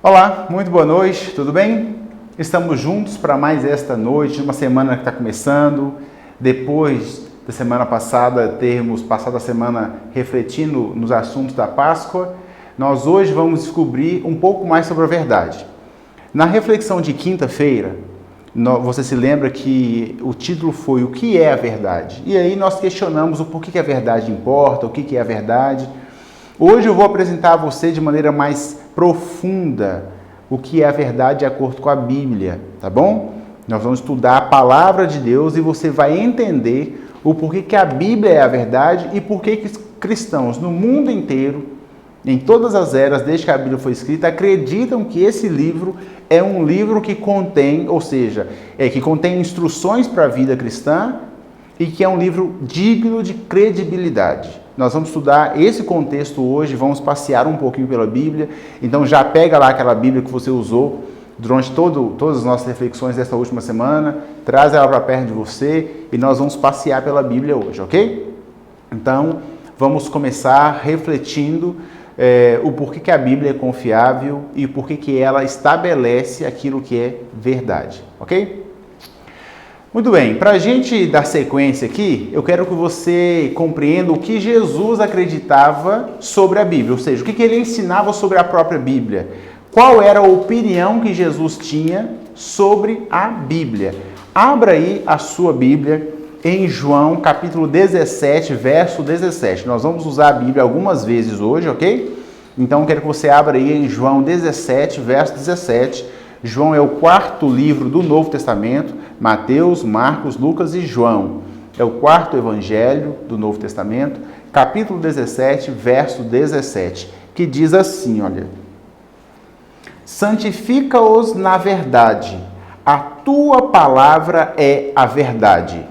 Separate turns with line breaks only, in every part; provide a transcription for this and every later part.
Olá, muito boa noite, tudo bem? Estamos juntos para mais esta noite, uma semana que está começando, depois da semana passada termos passado a semana refletindo nos assuntos da Páscoa. Nós hoje vamos descobrir um pouco mais sobre a verdade. Na reflexão de quinta-feira, você se lembra que o título foi O que é a verdade? E aí nós questionamos o porquê que a verdade importa, o que é a verdade. Hoje eu vou apresentar a você de maneira mais profunda o que é a verdade de acordo com a Bíblia, tá bom? Nós vamos estudar a palavra de Deus e você vai entender o porquê que a Bíblia é a verdade e porquê que cristãos no mundo inteiro, em todas as eras, desde que a Bíblia foi escrita, acreditam que esse livro é um livro que contém, ou seja, que contém instruções para a vida cristã e que é um livro digno de credibilidade. Nós vamos estudar esse contexto hoje, vamos passear um pouquinho pela Bíblia. Então já pega lá aquela Bíblia que você usou durante todas as nossas reflexões desta última semana, traz ela para perto de você e nós vamos passear pela Bíblia hoje, ok? Então vamos começar refletindo o porquê que a Bíblia é confiável e porquê que ela estabelece aquilo que é verdade, ok? Muito bem, para a gente dar sequência aqui, eu quero que você compreenda o que Jesus acreditava sobre a Bíblia, ou seja, o que ele ensinava sobre a própria Bíblia. Qual era a opinião que Jesus tinha sobre a Bíblia? Abra aí a sua Bíblia em João capítulo 17, verso 17. Nós vamos usar a Bíblia algumas vezes hoje, ok? Então, eu quero que você abra aí em João 17, verso 17. João é o quarto livro do Novo Testamento, Mateus, Marcos, Lucas e João. É o quarto evangelho do Novo Testamento, capítulo 17, verso 17, que diz assim, olha: santifica-os na verdade, a tua palavra é a verdade.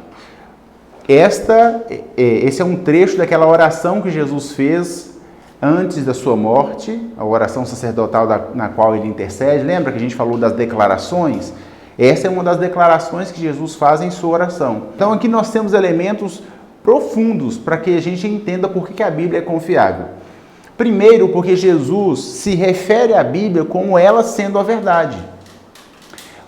Esse é um trecho daquela oração que Jesus fez antes da sua morte, a oração sacerdotal na qual ele intercede. Lembra que a gente falou das declarações? Essa é uma das declarações que Jesus faz em sua oração. Então aqui nós temos elementos profundos para que a gente entenda por que a Bíblia é confiável. Primeiro, porque Jesus se refere à Bíblia como ela sendo a verdade.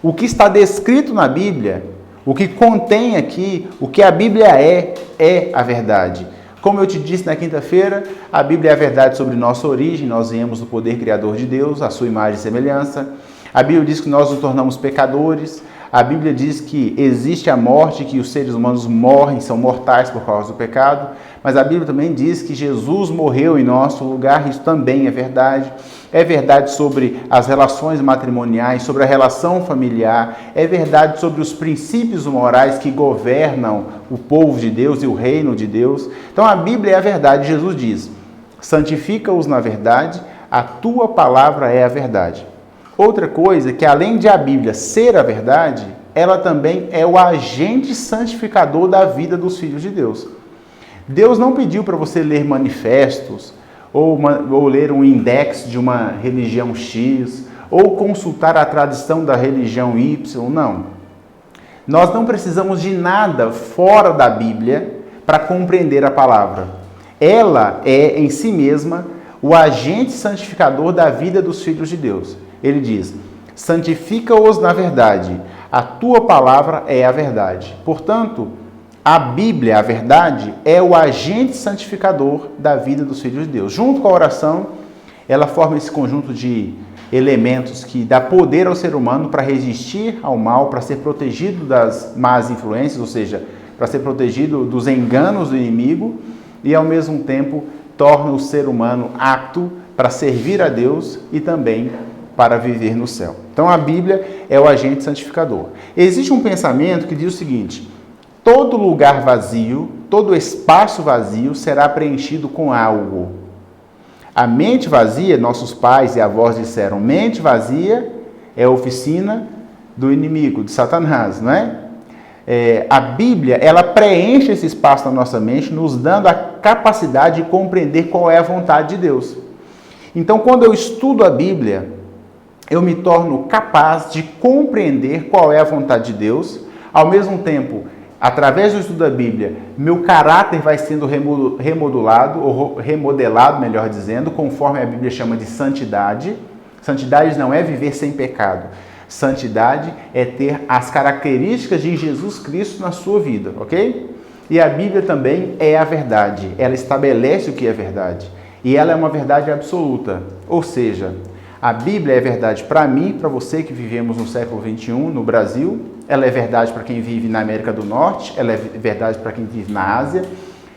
O que está descrito na Bíblia, o que contém aqui, o que a Bíblia é a verdade. Como eu te disse na quinta-feira, a Bíblia é a verdade sobre nossa origem, nós viemos do poder criador de Deus, a sua imagem e semelhança. A Bíblia diz que nós nos tornamos pecadores. A Bíblia diz que existe a morte, que os seres humanos morrem, são mortais por causa do pecado. Mas a Bíblia também diz que Jesus morreu em nosso lugar, isso também é verdade. É verdade sobre as relações matrimoniais, sobre a relação familiar. É verdade sobre os princípios morais que governam o povo de Deus e o reino de Deus. Então a Bíblia é a verdade. Jesus diz: santifica-os na verdade, a tua palavra é a verdade. Outra coisa é que, além de a Bíblia ser a verdade, ela também é o agente santificador da vida dos filhos de Deus. Deus não pediu para você ler manifestos, ou ler um index de uma religião X, ou consultar a tradição da religião Y, não. Nós não precisamos de nada fora da Bíblia para compreender a palavra. Ela é, em si mesma, o agente santificador da vida dos filhos de Deus. Ele diz: santifica-os na verdade, a tua palavra é a verdade. Portanto, a Bíblia, a verdade, é o agente santificador da vida dos filhos de Deus. Junto com a oração, ela forma esse conjunto de elementos que dá poder ao ser humano para resistir ao mal, para ser protegido das más influências, ou seja, para ser protegido dos enganos do inimigo e, ao mesmo tempo, torna o ser humano apto para servir a Deus e também para viver no céu. Então a Bíblia é o agente santificador. Existe um pensamento que diz o seguinte: todo lugar vazio, todo espaço vazio será preenchido com algo. A mente vazia, nossos pais e avós disseram, mente vazia é a oficina do inimigo, de Satanás, não é? A Bíblia, ela preenche esse espaço na nossa mente, nos dando a capacidade de compreender qual é a vontade de Deus. Então, quando eu estudo a Bíblia, eu me torno capaz de compreender qual é a vontade de Deus. Ao mesmo tempo, através do estudo da Bíblia, meu caráter vai sendo remodelado, melhor dizendo, conforme a Bíblia chama de santidade. Santidade não é viver sem pecado. Santidade é ter as características de Jesus Cristo na sua vida, ok? E a Bíblia também é a verdade. Ela estabelece o que é verdade. E ela é uma verdade absoluta. Ou seja, a Bíblia é verdade para mim, para você que vivemos no século XXI, no Brasil. Ela é verdade para quem vive na América do Norte. Ela é verdade para quem vive na Ásia.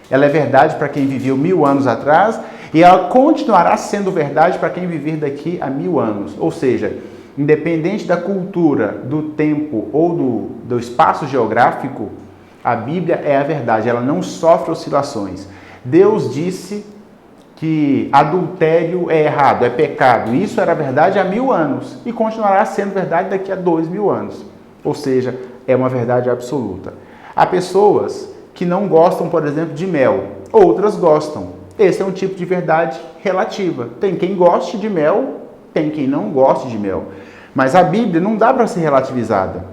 Ela é verdade para quem viveu 1000 anos atrás. E ela continuará sendo verdade para quem viver daqui a 1000 anos. Ou seja, independente da cultura, do tempo ou do espaço geográfico, a Bíblia é a verdade. Ela não sofre oscilações. Deus disse que adultério é errado, é pecado. Isso era verdade há 1000 anos e continuará sendo verdade daqui a 2000 anos. Ou seja, é uma verdade absoluta. Há pessoas que não gostam, por exemplo, de mel. Outras gostam. Esse é um tipo de verdade relativa. Tem quem goste de mel, tem quem não goste de mel. Mas a Bíblia não dá para ser relativizada.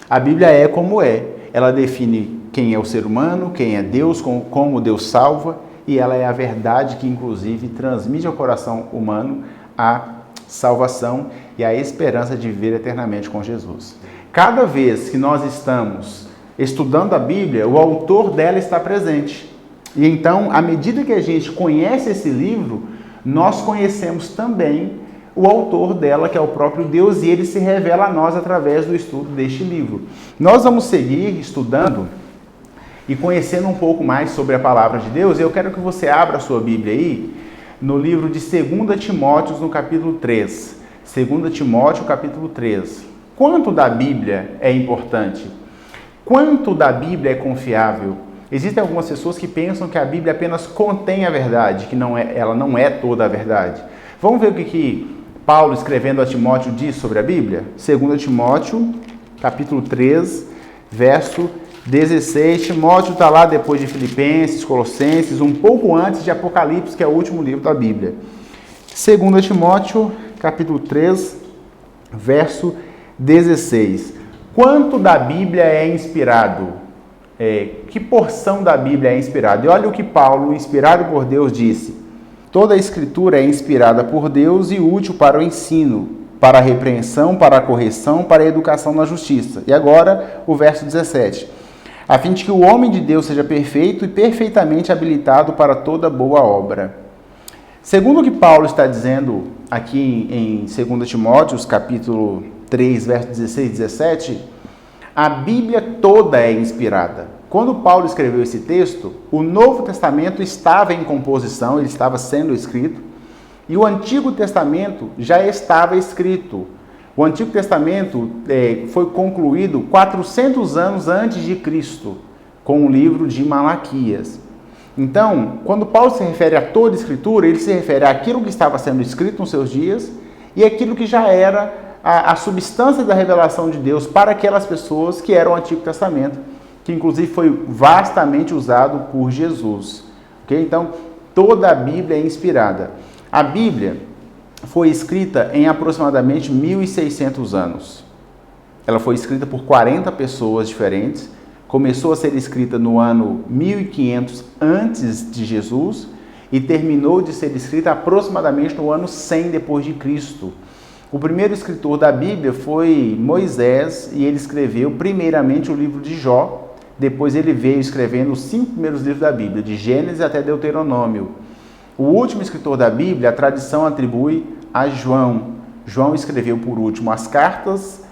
A Bíblia é como é. Ela define quem é o ser humano, quem é Deus, como Deus salva. E ela é a verdade que, inclusive, transmite ao coração humano a salvação e a esperança de viver eternamente com Jesus. Cada vez que nós estamos estudando a Bíblia, o autor dela está presente. E então, à medida que a gente conhece esse livro, nós conhecemos também o autor dela, que é o próprio Deus, e ele se revela a nós através do estudo deste livro. Nós vamos seguir estudando e conhecendo um pouco mais sobre a palavra de Deus. Eu quero que você abra a sua Bíblia aí, no livro de 2 Timóteo, no capítulo 3. 2 Timóteo, capítulo 3. Quanto da Bíblia é importante? Quanto da Bíblia é confiável? Existem algumas pessoas que pensam que a Bíblia apenas contém a verdade, que ela não é toda a verdade. Vamos ver o que Paulo, escrevendo a Timóteo, diz sobre a Bíblia? 2 Timóteo, capítulo 3, verso 16, Timóteo está lá depois de Filipenses, Colossenses, um pouco antes de Apocalipse, que é o último livro da Bíblia. 2 Timóteo, capítulo 3, verso 16. Quanto da Bíblia é inspirado? Que porção da Bíblia é inspirada? E olha o que Paulo, inspirado por Deus, disse. Toda a Escritura é inspirada por Deus e útil para o ensino, para a repreensão, para a correção, para a educação na justiça. E agora, o verso 17. A fim de que o homem de Deus seja perfeito e perfeitamente habilitado para toda boa obra. Segundo o que Paulo está dizendo aqui em 2 Timóteo, capítulo 3, verso 16 e 17, a Bíblia toda é inspirada. Quando Paulo escreveu esse texto, o Novo Testamento estava em composição, ele estava sendo escrito, e o Antigo Testamento já estava escrito. O Antigo Testamento foi concluído 400 anos antes de Cristo, com o livro de Malaquias. Então, quando Paulo se refere a toda a Escritura, ele se refere àquilo que estava sendo escrito nos seus dias e aquilo que já era a substância da revelação de Deus para aquelas pessoas que eram o Antigo Testamento, que inclusive foi vastamente usado por Jesus. Okay? Então, toda a Bíblia é inspirada. A Bíblia foi escrita em aproximadamente 1.600 anos. Ela foi escrita por 40 pessoas diferentes. Começou a ser escrita no ano 1500 antes de Jesus e terminou de ser escrita aproximadamente no ano 100 depois de Cristo. O primeiro escritor da Bíblia foi Moisés e ele escreveu primeiramente o livro de Jó. Depois ele veio escrevendo os 5 primeiros livros da Bíblia, de Gênesis até Deuteronômio. O último escritor da Bíblia, a tradição atribui a João. João escreveu por último as cartas,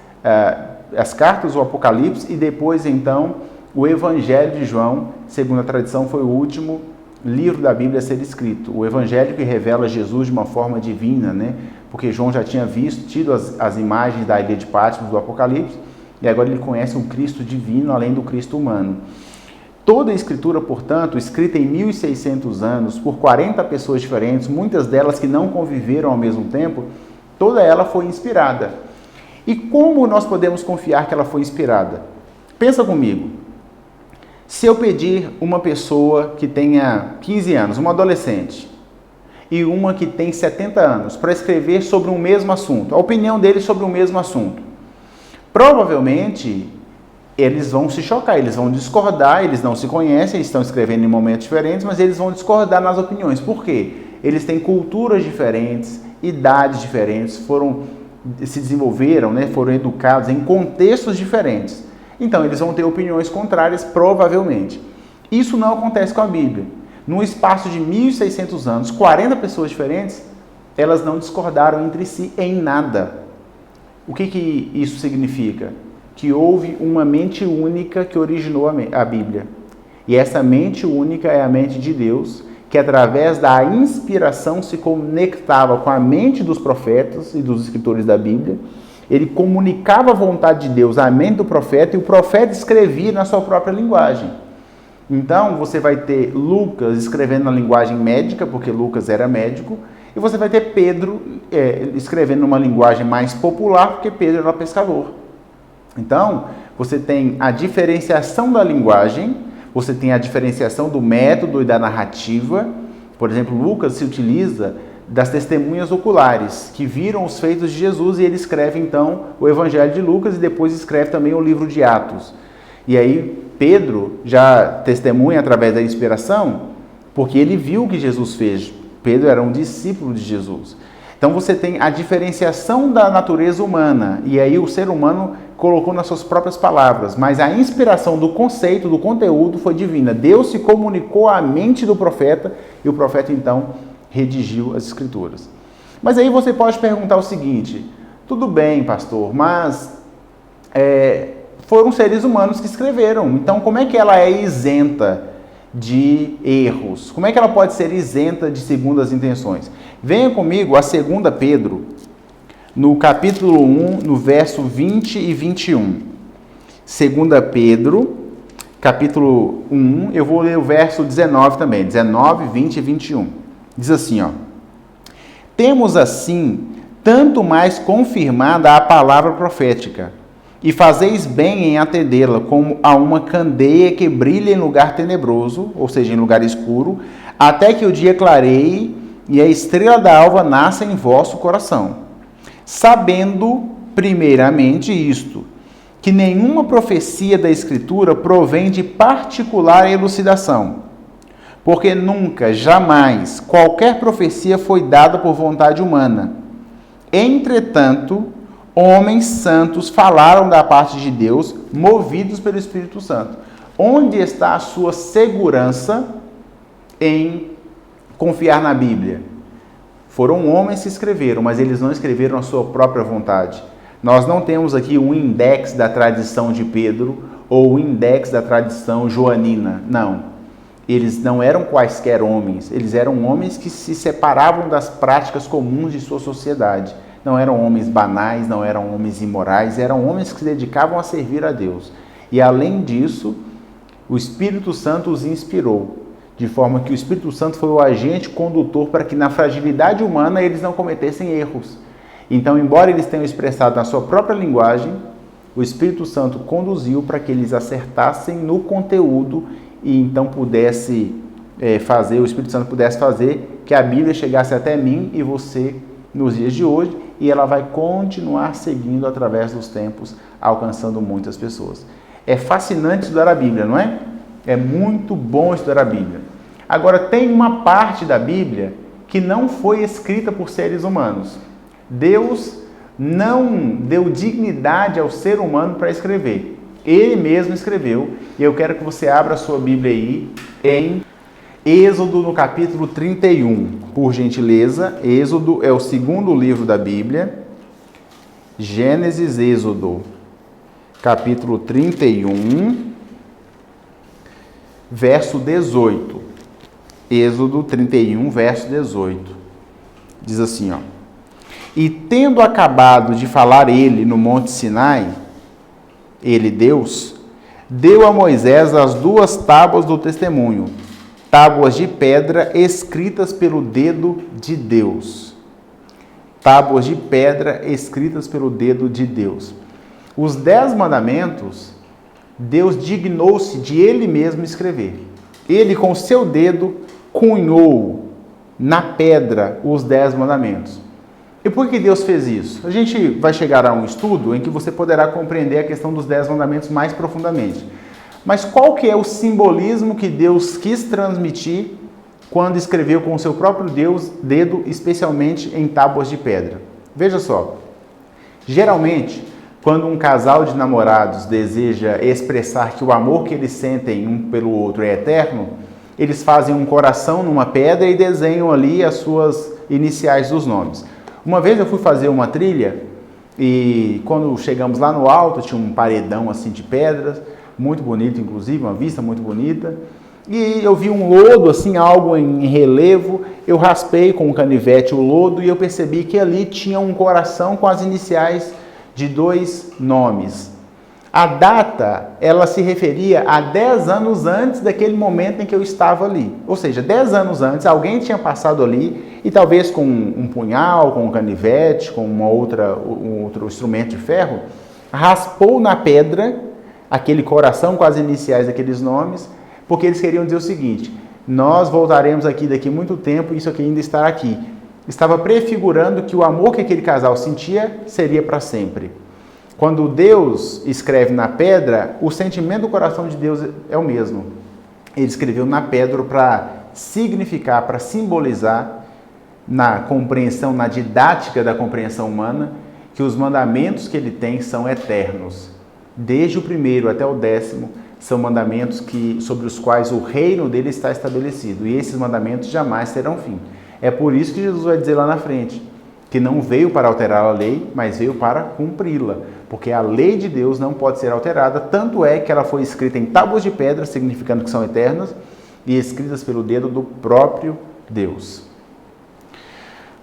o Apocalipse, e depois então o Evangelho de João, segundo a tradição, foi o último livro da Bíblia a ser escrito. O Evangelho que revela Jesus de uma forma divina, né? Porque João já tinha tido as imagens da ilha de Patmos do Apocalipse, e agora ele conhece um Cristo divino além do Cristo humano. Toda a Escritura, portanto, escrita em 1.600 anos, por 40 pessoas diferentes, muitas delas que não conviveram ao mesmo tempo, toda ela foi inspirada. E como nós podemos confiar que ela foi inspirada? Pensa comigo. Se eu pedir uma pessoa que tenha 15 anos, uma adolescente, e uma que tem 70 anos, para escrever sobre um mesmo assunto, a opinião deles sobre o mesmo assunto, provavelmente eles vão se chocar, eles vão discordar, eles não se conhecem, estão escrevendo em momentos diferentes, mas eles vão discordar nas opiniões. Por quê? Eles têm culturas diferentes, idades diferentes, se desenvolveram, né, foram educados em contextos diferentes. Então, eles vão ter opiniões contrárias, provavelmente. Isso não acontece com a Bíblia. Num espaço de 1.600 anos, 40 pessoas diferentes, elas não discordaram entre si em nada. O que isso significa? Que houve uma mente única que originou a Bíblia. E essa mente única é a mente de Deus, que através da inspiração se conectava com a mente dos profetas e dos escritores da Bíblia. Ele comunicava a vontade de Deus à mente do profeta e o profeta escrevia na sua própria linguagem. Então, você vai ter Lucas escrevendo na linguagem médica, porque Lucas era médico, e você vai ter Pedro escrevendo numa linguagem mais popular, porque Pedro era pescador. Então, você tem a diferenciação da linguagem, você tem a diferenciação do método e da narrativa. Por exemplo, Lucas se utiliza das testemunhas oculares, que viram os feitos de Jesus, e ele escreve então o Evangelho de Lucas e depois escreve também o livro de Atos. E aí Pedro já testemunha através da inspiração, porque ele viu o que Jesus fez. Pedro era um discípulo de Jesus. Então você tem a diferenciação da natureza humana, e aí o ser humano colocou nas suas próprias palavras, mas a inspiração do conceito, do conteúdo foi divina. Deus se comunicou à mente do profeta, e o profeta então redigiu as escrituras. Mas aí você pode perguntar o seguinte: tudo bem, pastor, mas foram seres humanos que escreveram, então como é que ela é isenta de erros? Como é que ela pode ser isenta de segundas intenções? Venha comigo a 2 Pedro, no capítulo 1, no verso 20 e 21. 2 Pedro, capítulo 1, eu vou ler o verso 19 também, 19, 20 e 21. Diz assim, ó: temos assim tanto mais confirmada a palavra profética, e fazeis bem em atendê-la como a uma candeia que brilha em lugar tenebroso, ou seja, em lugar escuro, até que o dia clareie e a estrela da alva nasça em vosso coração. Sabendo, primeiramente, isto, que nenhuma profecia da Escritura provém de particular elucidação, porque nunca, jamais, qualquer profecia foi dada por vontade humana. Entretanto, homens santos falaram da parte de Deus, movidos pelo Espírito Santo. Onde está a sua segurança em confiar na Bíblia? Foram homens que escreveram, mas eles não escreveram a sua própria vontade. Nós não temos aqui um index da tradição de Pedro ou o index da tradição joanina. Não. Eles não eram quaisquer homens. Eles eram homens que se separavam das práticas comuns de sua sociedade. Não eram homens banais, não eram homens imorais, eram homens que se dedicavam a servir a Deus. E além disso, o Espírito Santo os inspirou, de forma que o Espírito Santo foi o agente condutor para que na fragilidade humana eles não cometessem erros. Então, embora eles tenham expressado na sua própria linguagem, o Espírito Santo conduziu para que eles acertassem no conteúdo e então o Espírito Santo pudesse fazer que a Bíblia chegasse até mim e você nos dias de hoje, e ela vai continuar seguindo através dos tempos, alcançando muitas pessoas. É fascinante estudar a Bíblia, não é? É muito bom estudar a Bíblia. Agora, tem uma parte da Bíblia que não foi escrita por seres humanos. Deus não deu dignidade ao ser humano para escrever. Ele mesmo escreveu. E eu quero que você abra a sua Bíblia aí em Êxodo, no capítulo 31. Por gentileza, Êxodo é o segundo livro da Bíblia. Gênesis, Êxodo, capítulo 31, verso 18. Êxodo 31, verso 18. Diz assim, ó: e tendo acabado de falar ele no monte Sinai, ele, Deus, deu a Moisés as 2 tábuas do testemunho, tábuas de pedra escritas pelo dedo de Deus. Tábuas de pedra escritas pelo dedo de Deus. Os 10 mandamentos, Deus dignou-se de Ele mesmo escrever. Ele, com o seu dedo, cunhou na pedra os 10 mandamentos. E por que Deus fez isso? A gente vai chegar a um estudo em que você poderá compreender a questão dos 10 mandamentos mais profundamente. Mas qual que é o simbolismo que Deus quis transmitir quando escreveu com o seu próprio dedo, especialmente em tábuas de pedra. Veja só, geralmente, quando um casal de namorados deseja expressar que o amor que eles sentem um pelo outro é eterno, eles fazem um coração numa pedra e desenham ali as suas iniciais dos nomes. Uma vez eu fui fazer uma trilha e quando chegamos lá no alto, tinha um paredão assim de pedras, muito bonito inclusive, uma vista muito bonita. E eu vi um lodo, assim, algo em relevo, eu raspei com um canivete o lodo e eu percebi que ali tinha um coração com as iniciais de 2 nomes. A data, ela se referia a 10 anos antes daquele momento em que eu estava ali. Ou seja, 10 anos antes, alguém tinha passado ali e talvez com um punhal, com um canivete, com um outro instrumento de ferro, raspou na pedra aquele coração com as iniciais daqueles nomes, porque eles queriam dizer o seguinte: nós voltaremos aqui daqui muito tempo e isso aqui ainda estará aqui. Estava prefigurando que o amor que aquele casal sentia seria para sempre. Quando Deus escreve na pedra, o sentimento do coração de Deus é o mesmo. Ele escreveu na pedra para significar, para simbolizar na compreensão, na didática da compreensão humana, que os mandamentos que ele tem são eternos. Desde o primeiro até o 10º, são mandamentos sobre os quais o reino dele está estabelecido. E esses mandamentos jamais terão fim. É por isso que Jesus vai dizer lá na frente, que não veio para alterar a lei, mas veio para cumpri-la. Porque a lei de Deus não pode ser alterada, tanto é que ela foi escrita em tábuas de pedra, significando que são eternas, e escritas pelo dedo do próprio Deus.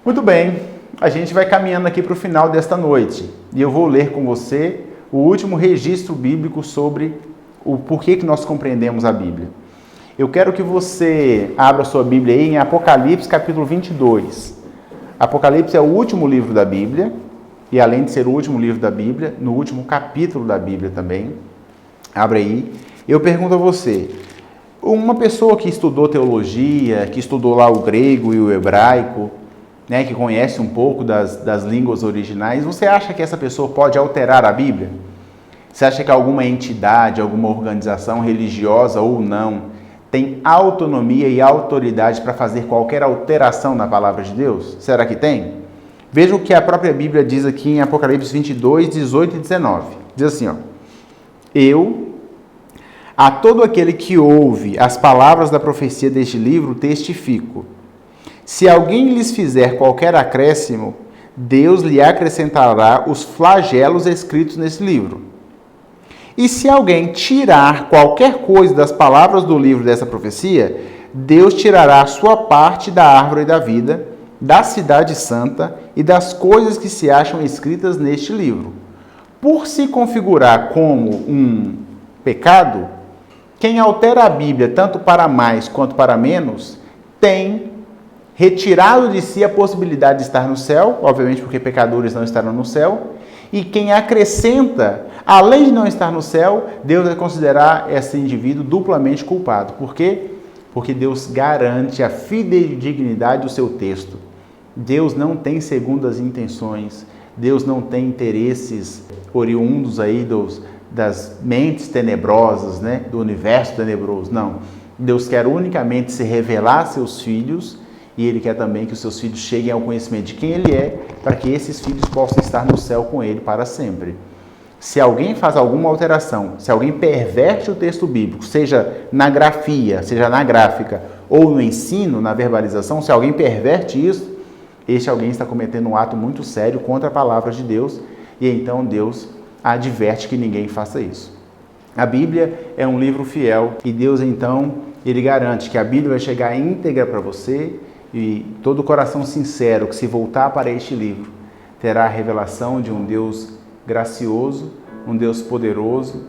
Muito bem, a gente vai caminhando aqui para o final desta noite. E eu vou ler com você o último registro bíblico sobre o porquê que nós compreendemos a Bíblia. Eu quero que você abra sua Bíblia aí em Apocalipse capítulo 22. Apocalipse é o último livro da Bíblia, e além de ser o último livro da Bíblia, no último capítulo da Bíblia também. Abre aí. Eu pergunto a você, uma pessoa que estudou teologia, que estudou lá o grego e o hebraico, né, que conhece um pouco das línguas originais, você acha que essa pessoa pode alterar a Bíblia? Você acha que alguma entidade, alguma organização religiosa ou não tem autonomia e autoridade para fazer qualquer alteração na palavra de Deus? Será que tem? Veja o que a própria Bíblia diz aqui em Apocalipse 22, 18 e 19. Diz assim, ó: Eu, a todo aquele que ouve as palavras da profecia deste livro, testifico. Se alguém lhes fizer qualquer acréscimo, Deus lhe acrescentará os flagelos escritos nesse livro. E se alguém tirar qualquer coisa das palavras do livro dessa profecia, Deus tirará a sua parte da árvore da vida, da cidade santa e das coisas que se acham escritas neste livro. Por se configurar como um pecado, quem altera a Bíblia tanto para mais quanto para menos, tem retirado de si a possibilidade de estar no céu, obviamente porque pecadores não estarão no céu, e quem acrescenta, além de não estar no céu, Deus vai considerar esse indivíduo duplamente culpado. Por quê? Porque Deus garante a fidedignidade do seu texto. Deus não tem segundas intenções, Deus não tem interesses oriundos aí das mentes tenebrosas, né? Do universo tenebroso, não. Deus quer unicamente se revelar a seus filhos, e Ele quer também que os seus filhos cheguem ao conhecimento de quem Ele é, para que esses filhos possam estar no céu com Ele para sempre. Se alguém faz alguma alteração, se alguém perverte o texto bíblico, seja na grafia, seja na gráfica, ou no ensino, na verbalização, se alguém perverte isso, este alguém está cometendo um ato muito sério contra a palavra de Deus, e então Deus adverte que ninguém faça isso. A Bíblia é um livro fiel, e Deus então, Ele garante que a Bíblia vai chegar íntegra para você, e todo coração sincero que se voltar para este livro terá a revelação de um Deus gracioso, um Deus poderoso,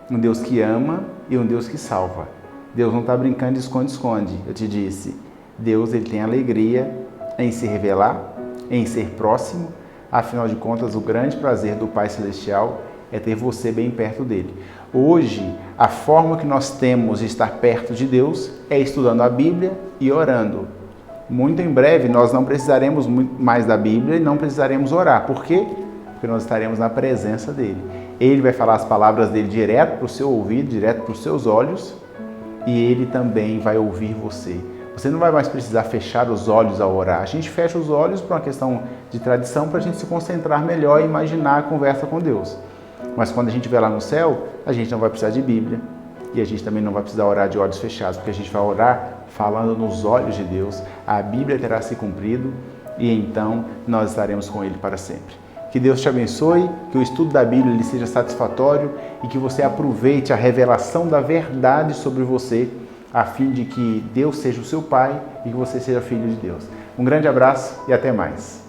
um Deus que ama e um Deus que salva. Deus não está brincando de esconde-esconde, eu te disse. Deus, Ele tem alegria em se revelar, em ser próximo. Afinal de contas, o grande prazer do Pai Celestial é ter você bem perto dele. Hoje, a forma que nós temos de estar perto de Deus é estudando a Bíblia e orando. Muito em breve, nós não precisaremos muito mais da Bíblia e não precisaremos orar. Por quê? Porque nós estaremos na presença dele. Ele vai falar as palavras dele direto para o seu ouvido, direto para os seus olhos, e ele também vai ouvir você. Você não vai mais precisar fechar os olhos ao orar. A gente fecha os olhos por uma questão de tradição para a gente se concentrar melhor e imaginar a conversa com Deus. Mas quando a gente estiver lá no céu, a gente não vai precisar de Bíblia e a gente também não vai precisar orar de olhos fechados, porque a gente vai orar falando nos olhos de Deus, a Bíblia terá se cumprido e então nós estaremos com Ele para sempre. Que Deus te abençoe, que o estudo da Bíblia lhe seja satisfatório e que você aproveite a revelação da verdade sobre você, a fim de que Deus seja o seu Pai e que você seja filho de Deus. Um grande abraço e até mais.